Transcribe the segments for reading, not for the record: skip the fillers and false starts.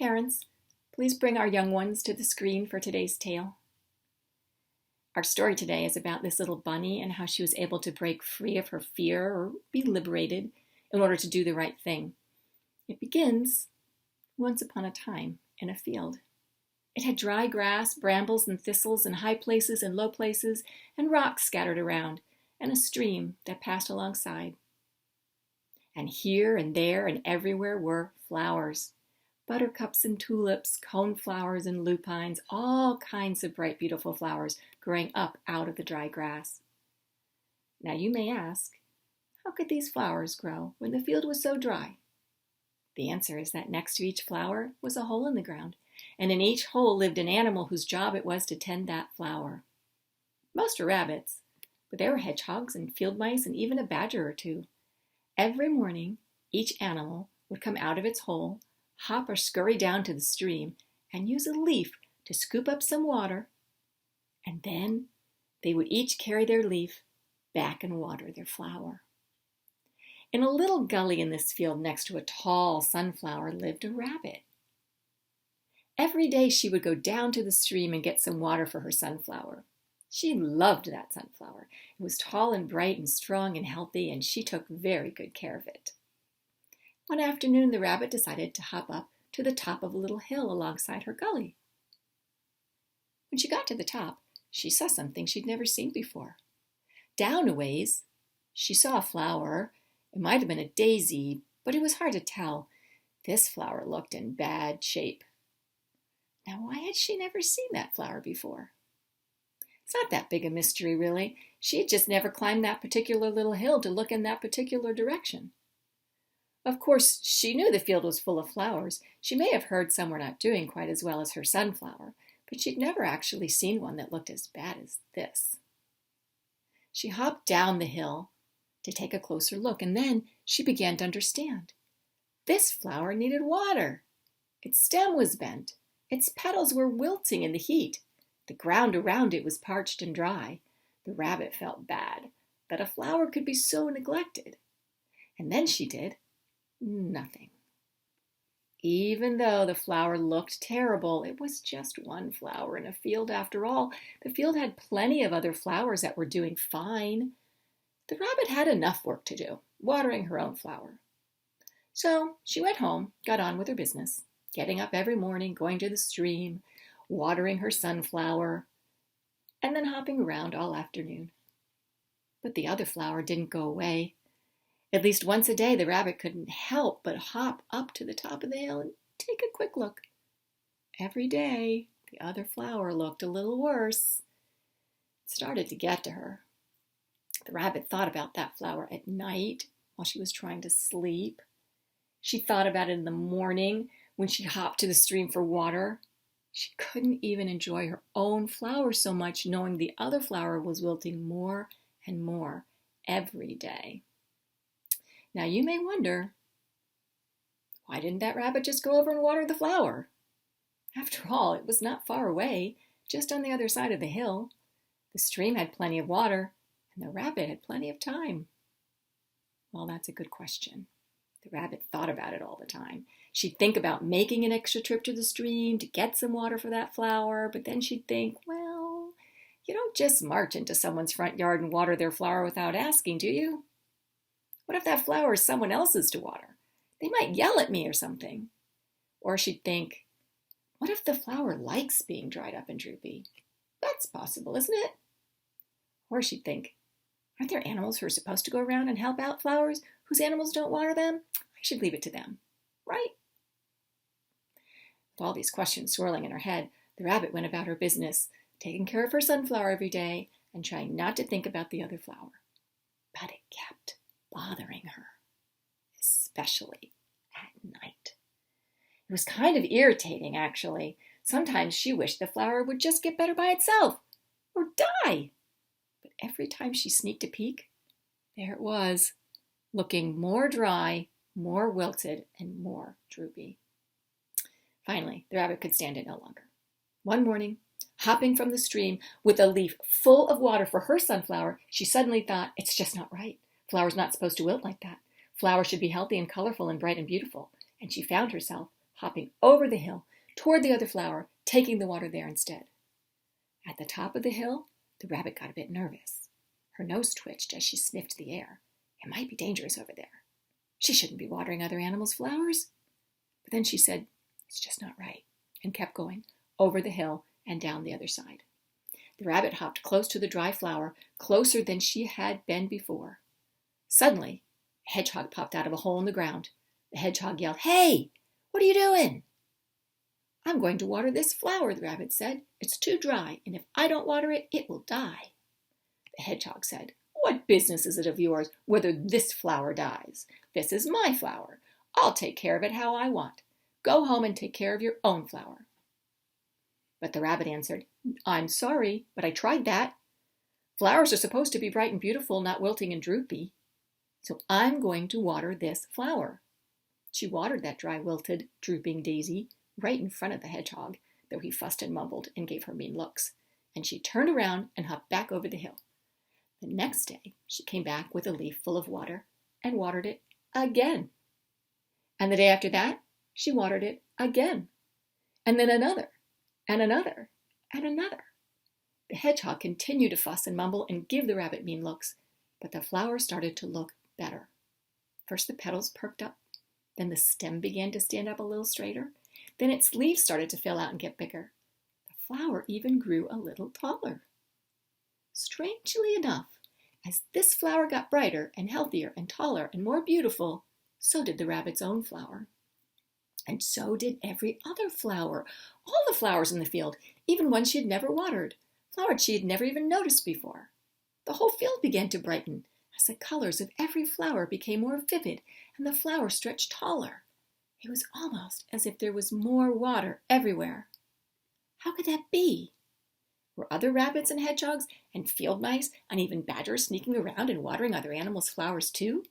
Parents, please bring our young ones to the screen for today's tale. Our story today is about this little bunny and how she was able to break free of her fear or be liberated in order to do the right thing. It begins once upon a time in a field. It had dry grass, brambles and thistles and high places and low places and rocks scattered around and a stream that passed alongside. And here and there and everywhere were flowers. Buttercups and tulips, coneflowers and lupines, all kinds of bright, beautiful flowers growing up out of the dry grass. Now you may ask, how could these flowers grow when the field was so dry? The answer is that next to each flower was a hole in the ground, and in each hole lived an animal whose job it was to tend that flower. Most were rabbits, but there were hedgehogs and field mice and even a badger or two. Every morning, each animal would come out of its hole, hop or scurry down to the stream, and use a leaf to scoop up some water, and then they would each carry their leaf back and water their flower. In a little gully in this field next to a tall sunflower lived a rabbit. Every day she would go down to the stream and get some water for her sunflower. She loved that sunflower. It was tall and bright and strong and healthy, and she took very good care of it. One afternoon, the rabbit decided to hop up to the top of a little hill alongside her gully. When she got to the top, she saw something she'd never seen before. Down a ways, she saw a flower. It might have been a daisy, but it was hard to tell. This flower looked in bad shape. Now, why had she never seen that flower before? It's not that big a mystery, really. She had just never climbed that particular little hill to look in that particular direction. Of course, she knew the field was full of flowers. She may have heard some were not doing quite as well as her sunflower, but she'd never actually seen one that looked as bad as this. She hopped down the hill to take a closer look, and then she began to understand. This flower needed water. Its stem was bent. Its petals were wilting in the heat. The ground around it was parched and dry. The rabbit felt bad that a flower could be so neglected. And then she did nothing. Even though the flower looked terrible, it was just one flower in a field after all. The field had plenty of other flowers that were doing fine. The rabbit had enough work to do, watering her own flower. So she went home, got on with her business, getting up every morning, going to the stream, watering her sunflower, and then hopping around all afternoon. But the other flower didn't go away. At least once a day, the rabbit couldn't help but hop up to the top of the hill and take a quick look. Every day, the other flower looked a little worse. It started to get to her. The rabbit thought about that flower at night while she was trying to sleep. She thought about it in the morning when she hopped to the stream for water. She couldn't even enjoy her own flower so much, knowing the other flower was wilting more and more every day. Now you may wonder, why didn't that rabbit just go over and water the flower? After all, it was not far away, just on the other side of the hill. The stream had plenty of water, and the rabbit had plenty of time. Well, that's a good question. The rabbit thought about it all the time. She'd think about making an extra trip to the stream to get some water for that flower, but then she'd think, well, you don't just march into someone's front yard and water their flower without asking, do you? What if that flower is someone else's to water? They might yell at me or something. Or she'd think, what if the flower likes being dried up and droopy? That's possible, isn't it? Or she'd think, aren't there animals who are supposed to go around and help out flowers whose animals don't water them? I should leave it to them, right? With all these questions swirling in her head, the rabbit went about her business, taking care of her sunflower every day and trying not to think about the other flower. But it kept bothering her, especially at night. It was kind of irritating, actually. Sometimes she wished the flower would just get better by itself, or die. But every time she sneaked a peek, there it was, looking more dry, more wilted, and more droopy. Finally, the rabbit could stand it no longer. One morning, hopping from the stream with a leaf full of water for her sunflower, she suddenly thought, it's just not right. Flowers not supposed to wilt like that. Flowers should be healthy and colorful and bright and beautiful. And she found herself hopping over the hill toward the other flower, taking the water there instead. At the top of the hill, the rabbit got a bit nervous. Her nose twitched as she sniffed the air. It might be dangerous over there. She shouldn't be watering other animals' flowers. But then she said, "It's just not right," and kept going over the hill and down the other side. The rabbit hopped close to the dry flower, closer than she had been before. Suddenly, a hedgehog popped out of a hole in the ground. The hedgehog yelled, "Hey, what are you doing?" "I'm going to water this flower," the rabbit said. "It's too dry, and if I don't water it, it will die." The hedgehog said, "What business is it of yours whether this flower dies? This is my flower. I'll take care of it how I want. Go home and take care of your own flower." But the rabbit answered, "I'm sorry, but I tried that. Flowers are supposed to be bright and beautiful, not wilting and droopy. So I'm going to water this flower." She watered that dry, wilted, drooping daisy right in front of the hedgehog, though he fussed and mumbled and gave her mean looks. And she turned around and hopped back over the hill. The next day, she came back with a leaf full of water and watered it again. And the day after that, she watered it again. And then another, and another, and another. The hedgehog continued to fuss and mumble and give the rabbit mean looks, but the flower started to look better. First the petals perked up, then the stem began to stand up a little straighter, then its leaves started to fill out and get bigger. The flower even grew a little taller. Strangely enough, as this flower got brighter and healthier and taller and more beautiful, so did the rabbit's own flower. And so did every other flower, all the flowers in the field, even ones she had never watered, flowers she had never even noticed before. The whole field began to brighten as the colors of every flower became more vivid and the flower stretched taller. It was almost as if there was more water everywhere. How could that be? Were other rabbits and hedgehogs and field mice and even badgers sneaking around and watering other animals' flowers too?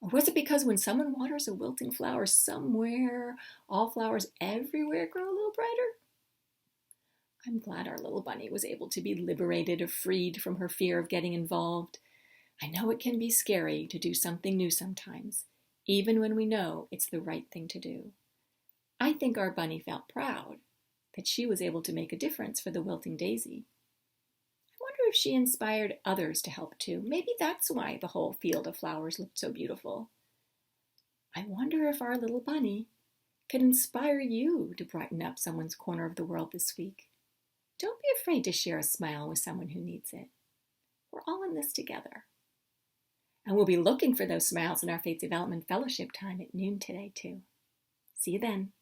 Or was it because when someone waters a wilting flower somewhere, all flowers everywhere grow a little brighter? I'm glad our little bunny was able to be liberated or freed from her fear of getting involved. I know it can be scary to do something new sometimes, even when we know it's the right thing to do. I think our bunny felt proud that she was able to make a difference for the wilting daisy. I wonder if she inspired others to help too. Maybe that's why the whole field of flowers looked so beautiful. I wonder if our little bunny could inspire you to brighten up someone's corner of the world this week. Don't be afraid to share a smile with someone who needs it. We're all in this together. And we'll be looking for those smiles in our Faith Development Fellowship time at noon today too. See you then.